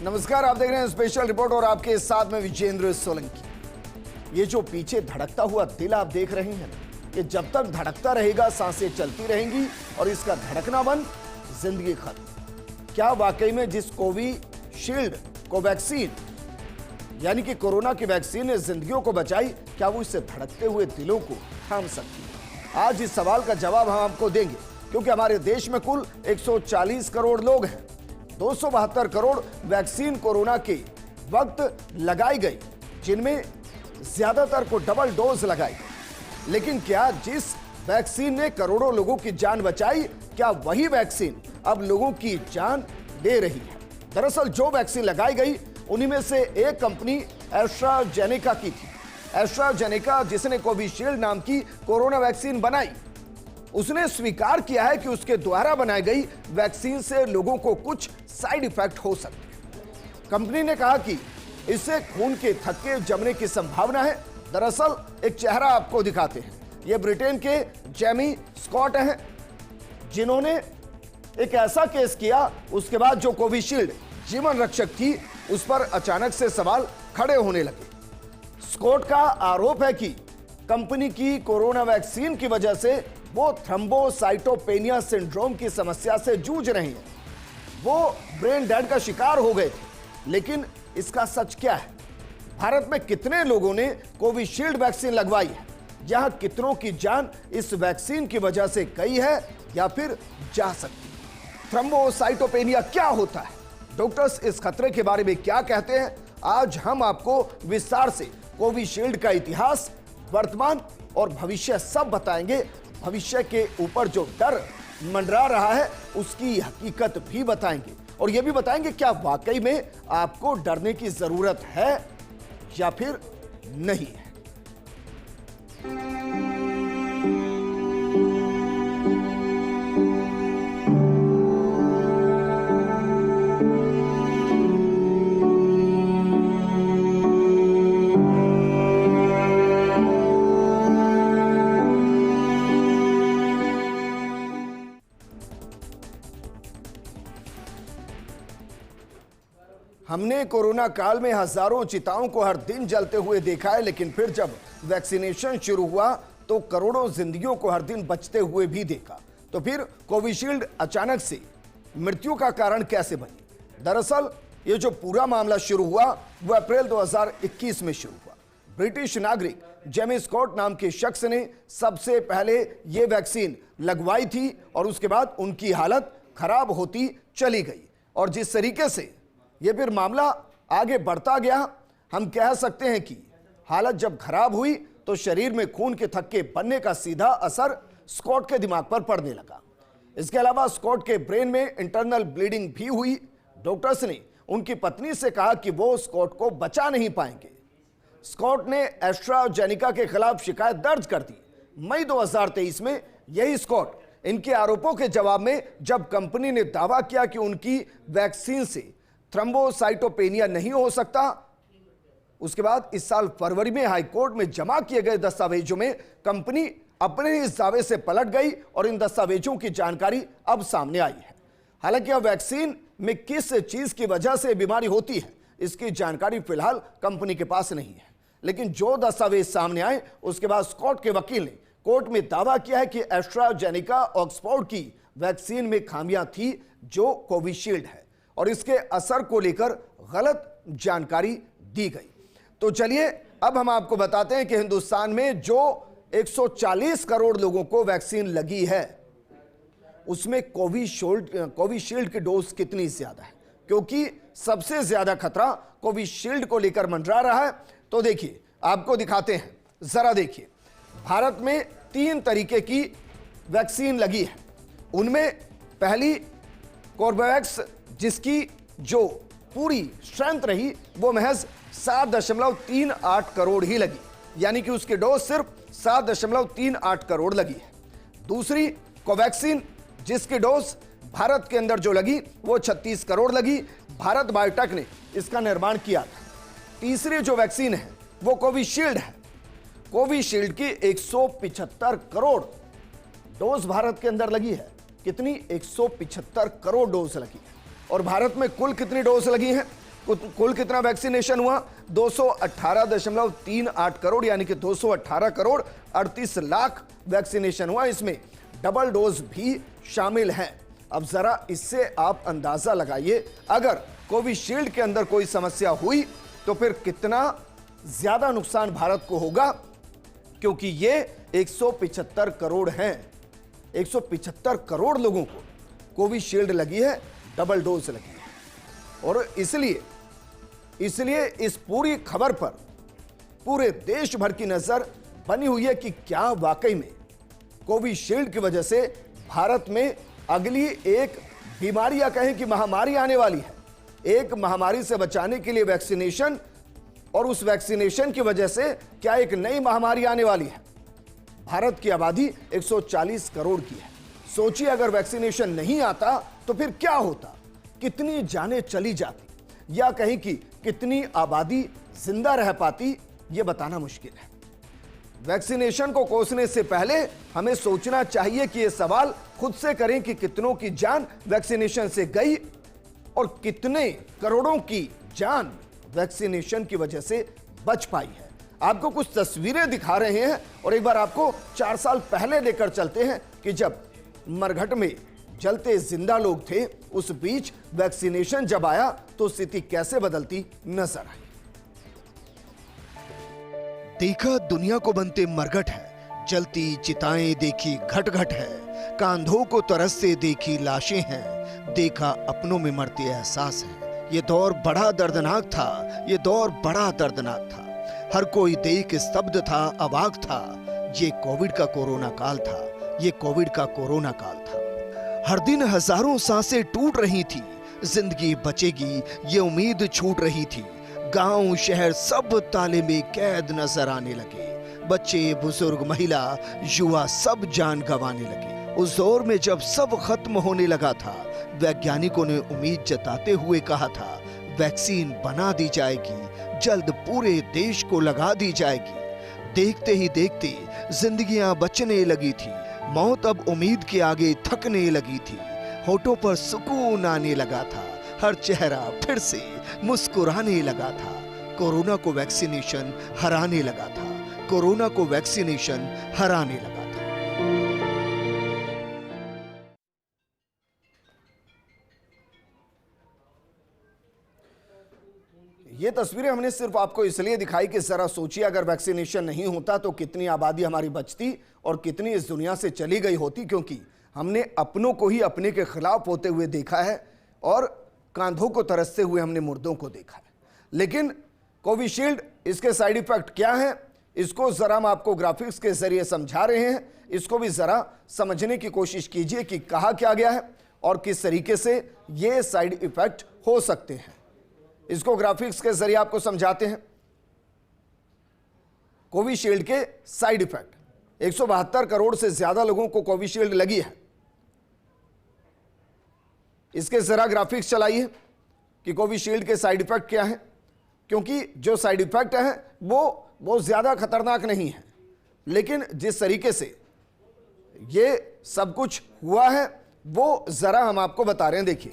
नमस्कार, आप देख रहे हैं स्पेशल रिपोर्ट और आपके साथ में विजेंद्र सोलंकी। ये जो पीछे धड़कता हुआ दिल आप देख रहे हैं, ये जब तक धड़कता रहेगा सांसें चलती रहेंगी और इसका धड़कना बंद, जिंदगी खत्म। क्या वाकई में जिस कोविशील्ड कोवैक्सीन यानी कि कोरोना की वैक्सीन ने जिंदगियों को बचाई, क्या वो इससे धड़कते हुए दिलों को थाम सकती है? आज इस सवाल का जवाब हम आपको देंगे, क्योंकि हमारे देश में कुल 140 करोड़ लोग हैं। 272 करोड़ वैक्सीन कोरोना के वक्त लगाई गई, जिनमें ज्यादातर को डबल डोज लगाई गई। लेकिन क्या जिस वैक्सीन ने करोड़ों लोगों की जान बचाई, क्या वही वैक्सीन अब लोगों की जान ले रही है? दरअसल जो वैक्सीन लगाई गई उन्हीं में से एक कंपनी एस्ट्राजेनेका की थी। एस्ट्राजेनेका, जिसने कोविशील्ड नाम की कोरोना वैक्सीन बनाई, उसने स्वीकार किया है कि उसके द्वारा बनाई गई वैक्सीन से लोगों को कुछ साइड इफेक्ट हो सकते हैं। कंपनी ने कहा कि इससे खून के थक्के जमने की संभावना है। दरअसल एक चेहरा आपको दिखाते हैं। यह ब्रिटेन के जेमी स्कॉट हैं, जिन्होंने एक ऐसा केस किया, उसके बाद जो कोविशील्ड जीवन रक्षक थी उस पर अचानक से सवाल खड़े होने लगे। स्कॉट का आरोप है कि कंपनी की कोरोना वैक्सीन की वजह से वो थ्रोम्बोसाइटोपेनिया सिंड्रोम की समस्या से जूझ रहे हैं। वो ब्रेन डेड का शिकार हो गए थे। लेकिन इसका सच क्या है? भारत में कितने लोगों ने कोविशील्ड वैक्सीन लगवाई है? यहां कितनों की जान इस वैक्सीन की वजह से गई है या फिर जा सकती है? थ्रोम्बोसाइटोपेनिया क्या होता है? डॉक्टर्स इस खतरे के बारे में क्या कहते हैं? आज हम आपको विस्तार से कोविशील्ड का इतिहास, वर्तमान और भविष्य सब बताएंगे। भविष्य के ऊपर जो डर मंडरा रहा है उसकी हकीकत भी बताएंगे, और यह भी बताएंगे क्या वाकई में आपको डरने की जरूरत है या फिर नहीं है। हमने कोरोना काल में हजारों चिताओं को हर दिन जलते हुए देखा है, लेकिन फिर जब वैक्सीनेशन शुरू हुआ तो करोड़ों जिंदगियों को हर दिन बचते हुए भी देखा। तो फिर कोविशील्ड अचानक से मृत्यु का कारण कैसे बनी? दरअसल ये जो पूरा मामला शुरू हुआ वो अप्रैल 2021 में शुरू हुआ। ब्रिटिश नागरिक जेमी स्कॉट नाम के शख्स ने सबसे पहले ये वैक्सीन लगवाई थी और उसके बाद उनकी हालत खराब होती चली गई, और जिस तरीके से यह फिर मामला आगे बढ़ता गया, हम कह सकते हैं कि हालत जब खराब हुई तो शरीर में खून के थक्के बनने का सीधा असर स्कॉट के दिमाग पर पड़ने लगा। इसके अलावा स्कॉट के ब्रेन में इंटरनल ब्लीडिंग भी हुई। डॉक्टर्स ने उनकी पत्नी से कहा कि वो स्कॉट को बचा नहीं पाएंगे। स्कॉट ने एस्ट्राजेनेका के खिलाफ शिकायत दर्ज कर दी। मई 2023 में यही स्कॉट इनके आरोपों के जवाब में, जब कंपनी ने दावा किया कि उनकी वैक्सीन से थ्रोम्बोसाइटोपेनिया नहीं हो सकता, उसके बाद इस साल फरवरी में हाई कोर्ट में जमा किए गए दस्तावेजों में कंपनी अपने ही इस दावे से पलट गई और इन दस्तावेजों की जानकारी अब सामने आई है। हालांकि अब वैक्सीन में किस चीज की वजह से बीमारी होती है, इसकी जानकारी फिलहाल कंपनी के पास नहीं है। लेकिन जो दस्तावेज सामने आए उसके बाद स्कॉट के वकील ने कोर्ट में दावा किया है कि एस्ट्राजेनेका ऑक्सफोर्ड की वैक्सीन में खामियां थी जो कोविशील्ड है, और इसके असर को लेकर गलत जानकारी दी गई। तो चलिए अब हम आपको बताते हैं कि हिंदुस्तान में जो 140 करोड़ लोगों को वैक्सीन लगी है उसमें कोविशील्ड की डोज कितनी ज्यादा है, क्योंकि सबसे ज्यादा खतरा कोविशील्ड को लेकर मंडरा रहा है। तो देखिए, आपको दिखाते हैं, जरा देखिए। भारत में 3 तरीके की वैक्सीन लगी है। उनमें पहली कोर्बेवैक्स, जिसकी जो पूरी स्ट्रेंथ रही वो महज 7.38 करोड़ ही लगी, यानी कि उसकी डोज सिर्फ 7.38 करोड़ लगी है। दूसरी कोवैक्सीन, जिसकी डोज भारत के अंदर जो लगी वो 36 करोड़ लगी। भारत बायोटेक ने इसका निर्माण किया था। तीसरी जो वैक्सीन है वो कोविशील्ड है। कोविशील्ड की 175 करोड़ डोज भारत के अंदर लगी है। कितनी? 175 करोड़ डोज लगी है। और भारत में कुल कितनी डोज लगी हैं? कुल कितना वैक्सीनेशन हुआ? 218.38 करोड़, यानी कि 218 करोड़ 38 लाख वैक्सीनेशन हुआ। इसमें डबल डोज भी शामिल हैं। अब जरा इससे आप अंदाजा लगाइए, अगर कोविशील्ड के अंदर कोई समस्या हुई तो फिर कितना ज्यादा नुकसान भारत को होगा, क्योंकि ये 175 करोड़ हैं। 175 करोड़ लोगों को कोविशील्ड लगी है, डबल डोज लगी है। और इसलिए इस पूरी खबर पर पूरे देश भर की नजर बनी हुई है कि क्या वाकई में कोविशील्ड की वजह से भारत में अगली एक बीमारी या कहें कि महामारी आने वाली है। एक महामारी से बचाने के लिए वैक्सीनेशन, और उस वैक्सीनेशन की वजह से क्या एक नई महामारी आने वाली है। भारत की आबादी 140 करोड़ की है। सोचिए अगर वैक्सीनेशन नहीं आता तो फिर क्या होता, कितनी जानें चली जाती, या कहीं कि कितनी आबादी जिंदा रह पाती, यह बताना मुश्किल है। वैक्सीनेशन को कोसने से पहले हमें सोचना चाहिए कि यह सवाल खुद से करें कि कितनों की जान वैक्सीनेशन से गई और कितने करोड़ों की जान वैक्सीनेशन की वजह से बच पाई है। आपको कुछ तस्वीरें दिखा रहे हैं और एक बार आपको 4 साल पहले लेकर चलते हैं कि जब मरघट में जलते जिंदा लोग थे, उस बीच वैक्सीनेशन जब आया तो स्थिति कैसे बदलती नजर आई। देखा दुनिया को बनते मरघट है, जलती चिताएं देखी घट घट है, कांधों को तरसते देखी लाशें हैं, देखा अपनों में मरते एहसास है। ये दौर बड़ा दर्दनाक था, ये दौर बड़ा दर्दनाक था। हर कोई देख स्तब्ध था, अवाक था। ये कोविड का कोरोना काल था, ये कोविड का कोरोना काल था। हर दिन हजारों सांसें टूट रही थी, जिंदगी बचेगी ये उम्मीद छूट रही थी। गांव शहर सब ताले में कैद नजर आने लगे। बच्चे बुजुर्ग महिला युवा सब जान गंवाने लगे। उस दौर में जब सब खत्म होने लगा था, वैज्ञानिकों ने उम्मीद जताते हुए कहा था वैक्सीन बना दी जाएगी, जल्द पूरे देश को लगा दी जाएगी। देखते ही देखते जिंदगियां बचने लगी थी। मौत अब उम्मीद के आगे थकने लगी थी। होठों पर सुकून आने लगा था, हर चेहरा फिर से मुस्कुराने लगा था। कोरोना को वैक्सीनेशन हराने लगा था, कोरोना को वैक्सीनेशन हराने लगा था। ये तस्वीरें हमने सिर्फ आपको इसलिए दिखाई कि जरा सोचिए अगर वैक्सीनेशन नहीं होता तो कितनी आबादी हमारी बचती और कितनी इस दुनिया से चली गई होती, क्योंकि हमने अपनों को ही अपने के खिलाफ होते हुए देखा है और कांधों को तरसते हुए हमने मुर्दों को देखा है। लेकिन कोविशील्ड, इसके साइड इफेक्ट क्या हैं, इसको जरा हम आपको ग्राफिक्स के जरिए समझा रहे हैं। इसको भी जरा समझने की कोशिश कीजिए कि कहा क्या गया है और किस तरीके से ये साइड इफेक्ट हो सकते हैं। इसको ग्राफिक्स के जरिए आपको समझाते हैं। कोविशील्ड के साइड इफेक्ट, 172 करोड़ से ज्यादा लोगों को कोविशील्ड लगी है। इसके जरा ग्राफिक्स चलाइए कि कोविशील्ड के साइड इफेक्ट क्या है, क्योंकि जो साइड इफेक्ट है वो बहुत ज्यादा खतरनाक नहीं है, लेकिन जिस तरीके से ये सब कुछ हुआ है वो जरा हम आपको बता रहे हैं। देखिए,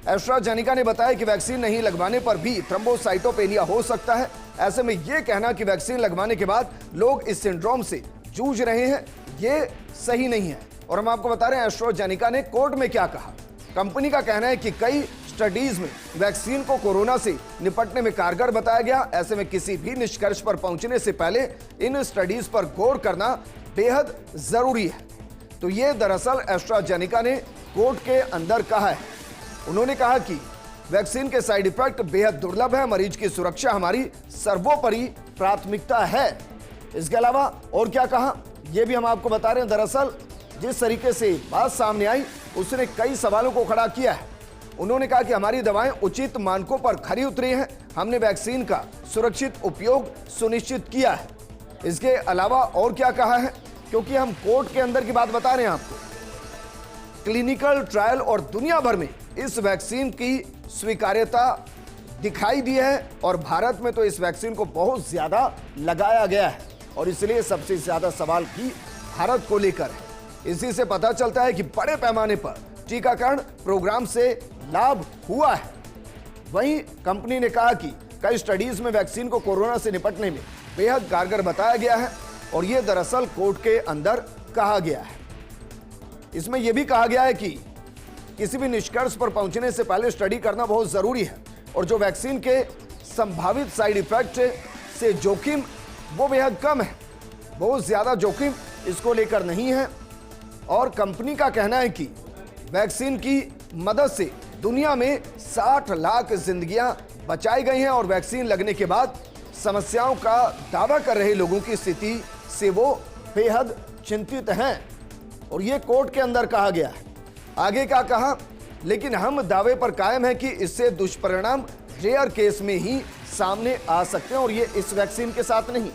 एस्ट्राजेनेका ने बताया कि वैक्सीन नहीं लगवाने पर भी थ्रोम्बोसाइटोपेनिया हो सकता है। ऐसे में यह कहना कि वैक्सीन लगवाने के बाद लोग इस सिंड्रोम से जूझ रहे हैं, यह सही नहीं है। और हम आपको बता रहे हैं एस्ट्राजेनेका ने कोर्ट में क्या कहा। कंपनी का कहना है कि कई स्टडीज में वैक्सीन को कोरोना से निपटने में कारगर बताया गया। ऐसे में किसी भी निष्कर्ष पर पहुंचने से पहले इन स्टडीज पर गौर करना बेहद जरूरी है। तो यह दरअसल एस्ट्राजेनेका ने कोर्ट के अंदर कहा है। उन्होंने कहा कि वैक्सीन के साइड इफेक्ट बेहद दुर्लभ है, मरीज की सुरक्षा हमारी सर्वोपरि प्राथमिकता है। इसके अलावा और क्या कहा यह भी हम आपको बता रहे हैं। दरअसल जिस तरीके से बात सामने आई उसने कई सवालों को खड़ा किया है। उन्होंने कहा कि हमारी दवाएं उचित मानकों पर खरी उतरी हैं, हमने वैक्सीन का सुरक्षित उपयोग सुनिश्चित किया है। इसके अलावा और क्या कहा है, क्योंकि हम कोर्ट के अंदर की बात बता रहे हैं आपको, क्लिनिकल ट्रायल और दुनिया भर में इस वैक्सीन की स्वीकार्यता दिखाई दी है और भारत में तो इस वैक्सीन को बहुत ज्यादा लगाया गया है और इसलिए सबसे ज्यादा सवाल भी भारत को लेकर है। इसी से पता चलता है कि बड़े पैमाने पर टीकाकरण प्रोग्राम से लाभ हुआ है। वहीं कंपनी ने कहा कि कई स्टडीज में वैक्सीन को कोरोना से निपटने में बेहद कारगर बताया गया है और यह दरअसल कोर्ट के अंदर कहा गया है। इसमें यह भी कहा गया है कि किसी भी निष्कर्ष पर पहुंचने से पहले स्टडी करना बहुत जरूरी है और जो वैक्सीन के संभावित साइड इफेक्ट से जोखिम वो बेहद कम है, बहुत ज्यादा जोखिम इसको लेकर नहीं है। और कंपनी का कहना है कि वैक्सीन की मदद से दुनिया में 60 लाख जिंदगियां बचाई गई हैं और वैक्सीन लगने के बाद समस्याओं का दावा कर रहे लोगों की स्थिति से वो बेहद चिंतित हैं और ये कोर्ट के अंदर कहा गया है। आगे क्या कहा, लेकिन हम दावे पर कायम है कि इससे दुष्परिणाम रेयर केस में ही सामने आ सकते हैं और ये इस वैक्सीन के साथ नहीं,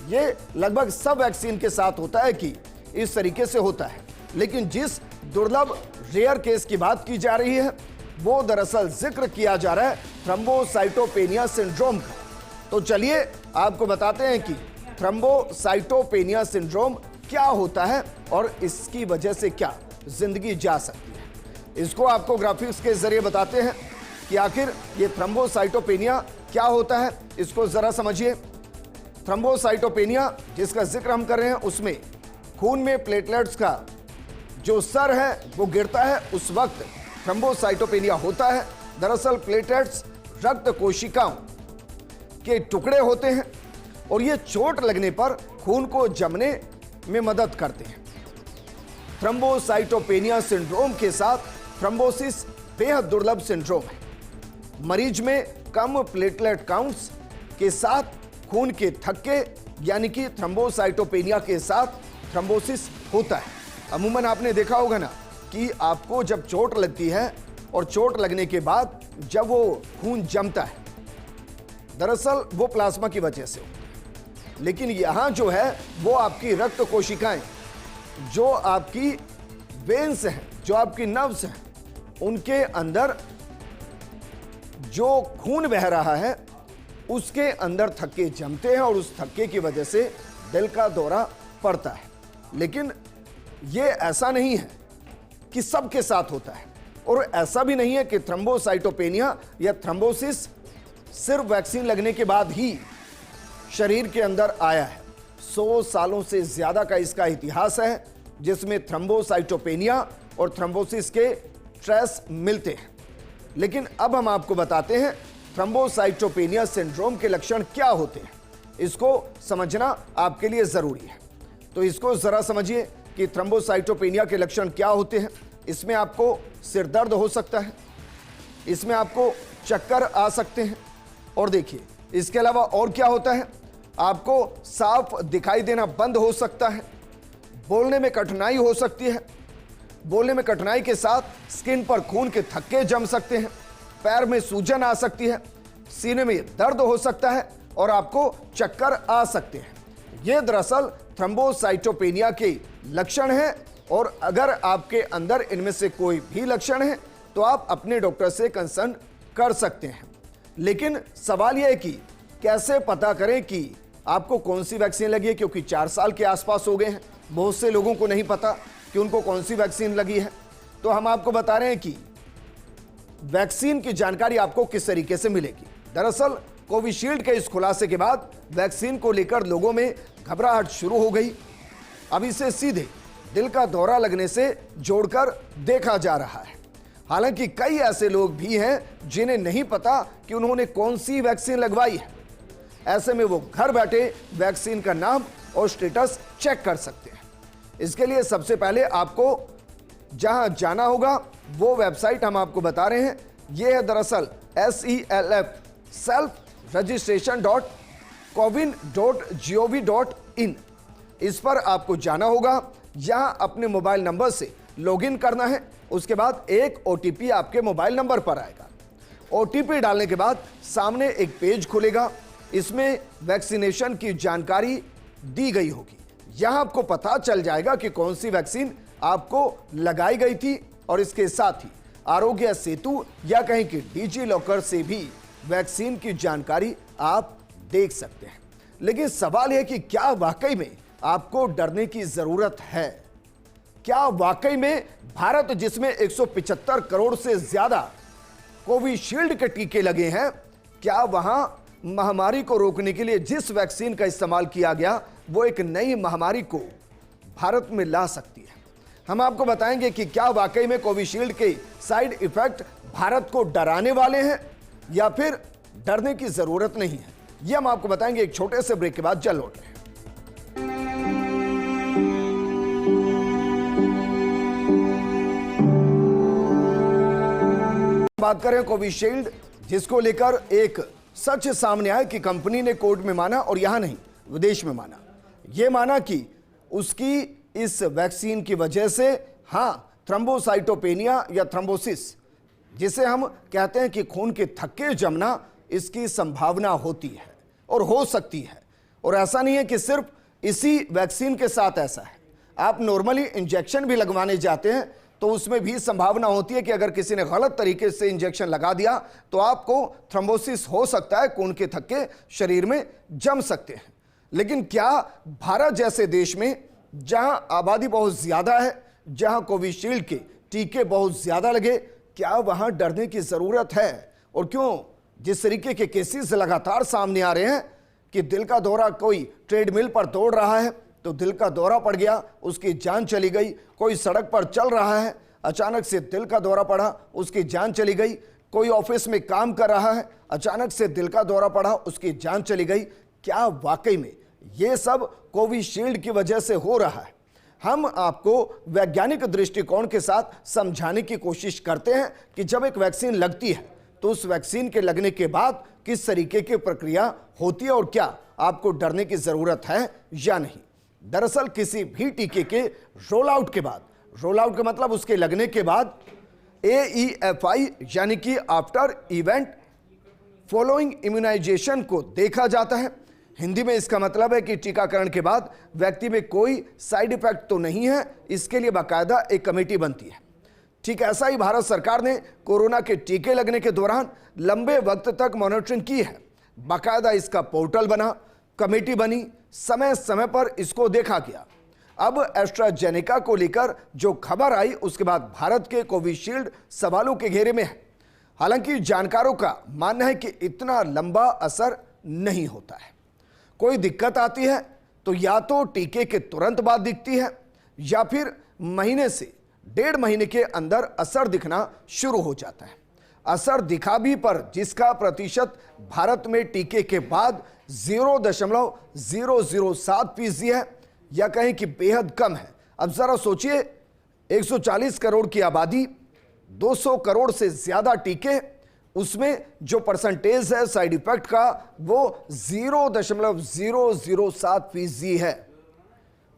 ये लगभग सब वैक्सीन के साथ होता है कि इस तरीके से होता है। लेकिन जिस दुर्लभ रेयर केस की बात की जा रही है वो दरअसल जिक्र किया जा रहा है थ्रोम्बोसाइटोपेनिया सिंड्रोम का। तो चलिए आपको बताते हैं कि थ्रोम्बोसाइटोपेनिया सिंड्रोम क्या होता है और इसकी वजह से क्या जिंदगी जा सकती है। इसको आपको ग्राफिक्स के जरिए बताते हैं कि आखिर ये थ्रोम्बोसाइटोपेनिया क्या होता है, इसको जरा समझिए। थ्रोम्बोसाइटोपेनिया जिसका जिक्र हम कर रहे हैं उसमें खून में प्लेटलेट्स का जो स्तर है वो गिरता है, उस वक्त थ्रोम्बोसाइटोपेनिया होता है। दरअसल प्लेटलेट्स रक्त कोशिकाओं के टुकड़े होते हैं और ये चोट लगने पर खून को जमने में मदद करते हैं। थ्रोम्बोसाइटोपेनिया सिंड्रोम के साथ थ्रोम्बोसिस बेहद दुर्लभ सिंड्रोम है। मरीज में कम प्लेटलेट काउंट्स के साथ खून के थक्के यानी कि थ्रोम्बोसाइटोपेनिया के साथ थ्रोम्बोसिस होता है। अमूमन आपने देखा होगा ना कि आपको जब चोट लगती है और चोट लगने के बाद जब वो खून जमता है दरअसल वो प्लाज्मा की वजह से होता है, लेकिन यहां जो है वो आपकी रक्त कोशिकाएं, जो आपकी वेन्स हैं, जो आपकी नर्व्स हैं, उनके अंदर जो खून बह रहा है उसके अंदर थक्के जमते हैं और उस थक्के की वजह से दिल का दौरा पड़ता है। लेकिन ये ऐसा नहीं है कि सबके साथ होता है और ऐसा भी नहीं है कि थ्रोम्बोसाइटोपेनिया या थ्रोम्बोसिस सिर्फ वैक्सीन लगने के बाद ही शरीर के अंदर आया है। 100 सालों से ज्यादा का इसका इतिहास है जिसमें थ्रोम्बोसाइटोपेनिया और थ्रोम्बोसिस के ट्रेस मिलते हैं। लेकिन अब हम आपको बताते हैं थ्रोम्बोसाइटोपेनिया सिंड्रोम के लक्षण क्या होते हैं, इसको समझना आपके लिए जरूरी है। तो इसको जरा समझिए कि थ्रोम्बोसाइटोपेनिया के लक्षण क्या होते हैं। इसमें आपको सिर दर्द हो सकता है, इसमें आपको चक्कर आ सकते हैं और देखिए इसके अलावा और क्या होता है, आपको साफ दिखाई देना बंद हो सकता है, बोलने में कठिनाई हो सकती है, बोलने में कठिनाई के साथ स्किन पर खून के थक्के जम सकते हैं, पैर में सूजन आ सकती है, सीने में दर्द हो सकता है और आपको चक्कर आ सकते हैं। ये दरअसल थ्रोम्बोसाइटोपेनिया के लक्षण हैं और अगर आपके अंदर इनमें से कोई भी लक्षण है तो आप अपने डॉक्टर से कंसल्ट कर सकते हैं। लेकिन सवाल यह है कि कैसे पता करें कि आपको कौन सी वैक्सीन लगी है, क्योंकि 4 साल के आसपास हो गए हैं, बहुत से लोगों को नहीं पता कि उनको कौन सी वैक्सीन लगी है। तो हम आपको बता रहे हैं कि वैक्सीन की जानकारी आपको किस तरीके से मिलेगी। दरअसल कोविशील्ड के इस खुलासे के बाद वैक्सीन को लेकर लोगों में घबराहट शुरू हो गई। अब इसे सीधे दिल का दौरा लगने से जोड़कर देखा जा रहा है। हालांकि कई ऐसे लोग भी हैं जिन्हें नहीं पता कि उन्होंने कौन सी वैक्सीन लगवाई है। ऐसे में वो घर बैठे वैक्सीन का नाम और स्टेटस चेक कर सकते हैं। इसके लिए सबसे पहले आपको जहां जाना होगा वो वेबसाइट हम आपको बता रहे हैं। यह है दरअसल self-registration.cowin.gov.in। इस पर आपको जाना होगा, यहां अपने मोबाइल नंबर से लॉगिन करना है। उसके बाद एक ओटीपी आपके मोबाइल नंबर पर आएगा। ओटीपी डालने के बाद सामने एक पेज खुलेगा, इसमें वैक्सीनेशन की जानकारी दी गई होगी। यहां आपको पता चल जाएगा कि कौन सी वैक्सीन आपको लगाई गई थी और इसके साथ ही आरोग्य सेतु या कहीं कि डिजी लॉकर से भी वैक्सीन की जानकारी आप देख सकते हैं। लेकिन सवाल यह कि क्या वाकई में आपको डरने की जरूरत है? क्या वाकई में भारत जिसमें 175 करोड़ से ज्यादा कोविशील्ड के टीके लगे हैं, क्या वहां महामारी को रोकने के लिए जिस वैक्सीन का इस्तेमाल किया गया वो एक नई महामारी को भारत में ला सकती है? हम आपको बताएंगे कि क्या वाकई में कोविशील्ड के साइड इफेक्ट भारत को डराने वाले हैं या फिर डरने की जरूरत नहीं है। यह हम आपको बताएंगे एक छोटे से ब्रेक के बाद। जल्द लौट रहे हैं। बात करें कोविशील्ड, जिसको लेकर एक सच सामने आया कि कंपनी ने कोर्ट में माना, और यहां नहीं विदेश में माना। यह माना कि उसकी इस वैक्सीन की वजह से थ्रोम्बोसाइटोपेनिया या थ्रोम्बोसिस, जिसे हम कहते हैं कि खून के थक्के जमना, इसकी संभावना होती है और हो सकती है। और ऐसा नहीं है कि सिर्फ इसी वैक्सीन के साथ ऐसा है, आप नॉर्मली इंजेक्शन भी लगवाने जाते हैं तो उसमें भी संभावना होती है कि अगर किसी ने गलत तरीके से इंजेक्शन लगा दिया तो आपको थ्रोम्बोसिस हो सकता है, खून के थक्के शरीर में जम सकते हैं। लेकिन क्या भारत जैसे देश में, जहां आबादी बहुत ज्यादा है, जहां कोविशील्ड के टीके बहुत ज्यादा लगे, क्या वहां डरने की जरूरत है? और क्यों जिस तरीके के केसेस लगातार सामने आ रहे हैं कि दिल का दौरा, कोई ट्रेडमिल पर दौड़ रहा है तो दिल का दौरा पड़ गया, उसकी जान चली गई। कोई सड़क पर चल रहा है, अचानक से दिल का दौरा पड़ा, उसकी जान चली गई। कोई ऑफिस में काम कर रहा है, अचानक से दिल का दौरा पड़ा, उसकी जान चली गई। क्या वाकई में ये सब कोविशील्ड की वजह से हो रहा है? हम आपको वैज्ञानिक दृष्टिकोण के साथ समझाने की कोशिश करते हैं कि जब एक वैक्सीन लगती है तो उस वैक्सीन के लगने के बाद किस तरीके की प्रक्रिया होती है और क्या आपको डरने की जरूरत है या नहीं। दरअसल किसी भी टीके के रोल आउट के बाद, रोल आउट का मतलब उसके लगने के बाद, AEFI यानी कि आफ्टर इवेंट फॉलोइंग इम्यूनाइजेशन को देखा जाता है। हिंदी में इसका मतलब है कि टीकाकरण के बाद व्यक्ति में कोई साइड इफेक्ट तो नहीं है, इसके लिए बाकायदा एक कमेटी बनती है। ठीक ऐसा ही भारत सरकार ने कोरोना के टीके लगने के दौरान लंबे वक्त तक मॉनिटरिंग की है। बाकायदा इसका पोर्टल बना, कमेटी बनी, समय समय पर इसको देखा गया। अब एस्ट्राजेनेका को लेकर जो खबर आई उसके बाद भारत के कोविशील्ड सवालों के घेरे में है। हालांकि जानकारों का मानना है कि इतना लंबा असर नहीं होता है। कोई दिक्कत आती है तो या तो टीके के तुरंत बाद दिखती है या फिर महीने से 1.5 महीने के अंदर असर दिखना शुरू हो जाता है। असर दिखा भी पर जिसका प्रतिशत भारत में टीके के बाद 0.007% है, या कहें कि बेहद कम है। अब जरा सोचिए, 140 करोड़ की आबादी, 200 करोड़ से ज्यादा टीके, उसमें जो परसेंटेज है साइड इफेक्ट का वो 0.007% है,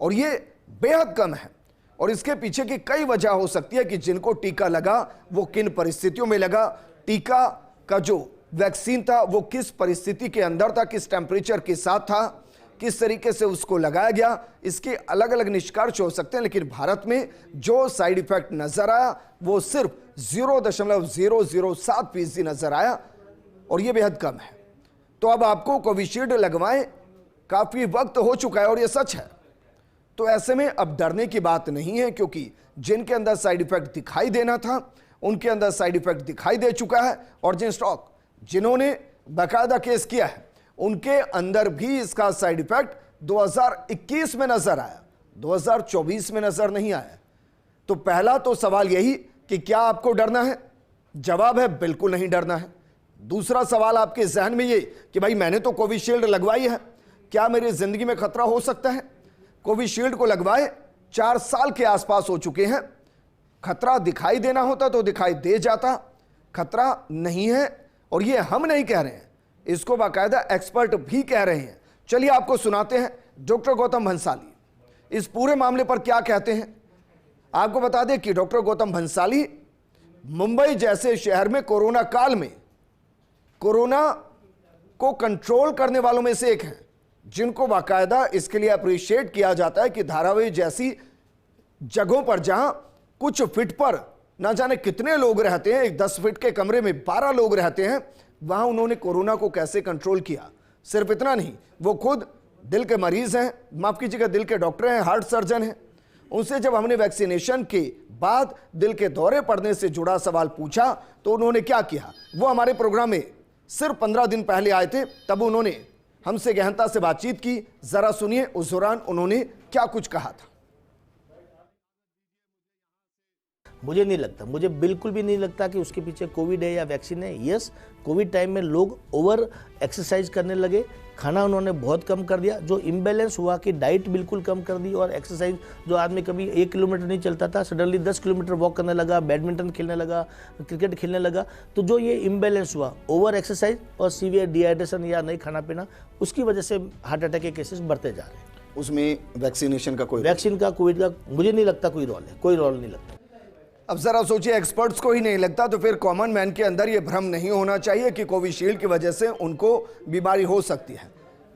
और ये बेहद कम है। और इसके पीछे की कई वजह हो सकती है कि जिनको टीका लगा वो किन परिस्थितियों में लगा, टीका का जो वैक्सीन था वो किस परिस्थिति के अंदर था, किस टेम्परेचर के साथ था, किस तरीके से उसको लगाया गया, इसके अलग अलग निष्कर्ष हो सकते हैं। लेकिन भारत में जो साइड इफेक्ट नजर आया वो सिर्फ 0.007% नजर आया, और ये बेहद कम है। तो अब आपको कोविशील्ड लगवाएं, काफी वक्त हो चुका है और ये सच है। तो ऐसे में अब डरने की बात नहीं है, क्योंकि जिनके अंदर साइड इफेक्ट दिखाई देना था उनके अंदर साइड इफेक्ट दिखाई दे चुका है, और जिन्होंने बाकायदा केस किया है उनके अंदर भी इसका साइड इफेक्ट 2021 में नजर आया, 2024 में नजर नहीं आया। तो पहला तो सवाल यही कि क्या आपको डरना है? जवाब है बिल्कुल नहीं डरना है। दूसरा सवाल आपके जहन में ये कि भाई मैंने तो कोविशील्ड लगवाई है, क्या मेरी जिंदगी में खतरा हो सकता है? कोविशील्ड को लगवाए 4 साल के आसपास हो चुके हैं। खतरा दिखाई देना होता तो दिखाई दे जाता, खतरा नहीं है। और ये हम नहीं कह रहे हैं, इसको बाकायदा एक्सपर्ट भी कह रहे हैं। चलिए आपको सुनाते हैं डॉक्टर गौतम भंसाली इस पूरे मामले पर क्या कहते हैं। आपको बता दें कि डॉक्टर गौतम भंसाली मुंबई जैसे शहर में कोरोना काल में कोरोना को कंट्रोल करने वालों में से एक हैं, जिनको बाकायदा इसके लिए अप्रिशिएट किया जाता है कि धारावी जैसी जगहों पर जहां कुछ फीट पर ना जाने कितने लोग रहते हैं, एक 10 फीट के कमरे में 12 लोग रहते हैं, वहां उन्होंने कोरोना को कैसे कंट्रोल किया। सिर्फ इतना नहीं, वो खुद दिल के मरीज हैं, माफ कीजिएगा दिल के डॉक्टर हैं, हार्ट सर्जन हैं। उनसे जब हमने वैक्सीनेशन के बाद दिल के दौरे पड़ने से जुड़ा सवाल पूछा तो उन्होंने क्या किया, वो हमारे प्रोग्राम में सिर्फ 15 दिन पहले आए थे, तब उन्होंने हमसे गहनता से बातचीत की। जरा सुनिए उस दौरान उन्होंने क्या कुछ कहा था। मुझे नहीं लगता, मुझे बिल्कुल भी नहीं लगता कि उसके पीछे कोविड है या वैक्सीन है। यस, कोविड टाइम में लोग ओवर एक्सरसाइज करने लगे, खाना उन्होंने बहुत कम कर दिया, जो इम्बैलेंस हुआ कि डाइट बिल्कुल कम कर दी और एक्सरसाइज, जो आदमी कभी 1 किलोमीटर नहीं चलता था सडनली 10 किलोमीटर वॉक करने लगा, बैडमिंटन खेलने लगा, क्रिकेट खेलने लगा। तो जो ये इम्बैलेंस हुआ, ओवर एक्सरसाइज और सीवियर डिहाइड्रेशन या नहीं खाना पीना, उसकी वजह से हार्ट अटैक के केसेस बढ़ते जा रहे हैं। उसमें वैक्सीनेशन का वैक्सीन का, कोविड का मुझे नहीं लगता कोई रोल है, कोई रोल नहीं लगता। अब जरा सोचिए, एक्सपर्ट्स को ही नहीं लगता तो फिर कॉमन मैन के अंदर यह भ्रम नहीं होना चाहिए कि कोविशील्ड की वजह से उनको बीमारी हो सकती है।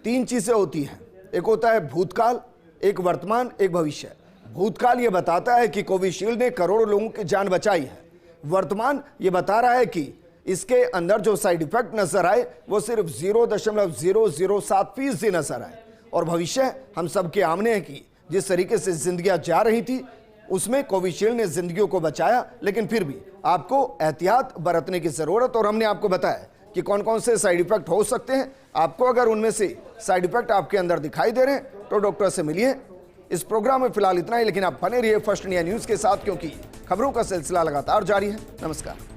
3 चीजें होती हैं, एक होता है भूतकाल, एक वर्तमान, एक भविष्य। भूतकाल ये बताता है कि कोविशील्ड ने करोड़ों लोगों की जान बचाई है। वर्तमान ये बता रहा है कि इसके अंदर जो साइड इफेक्ट नजर आए वो सिर्फ 0.007% नजर आए। और भविष्य हम सबके आमने है कि जिस तरीके से जिंदगियां जा रही थी उसमें कोविशील्ड ने जिंदगियों को बचाया, लेकिन फिर भी आपको एहतियात बरतने की जरूरत। और हमने आपको बताया कि कौन कौन से साइड इफेक्ट हो सकते हैं। आपको अगर उनमें से साइड इफेक्ट आपके अंदर दिखाई दे रहे हैं तो डॉक्टर से मिलिए। इस प्रोग्राम में फिलहाल इतना ही, लेकिन आप बने रहिए फर्स्ट इंडिया न्यूज के साथ, क्योंकि खबरों का सिलसिला लगातार जारी है। नमस्कार।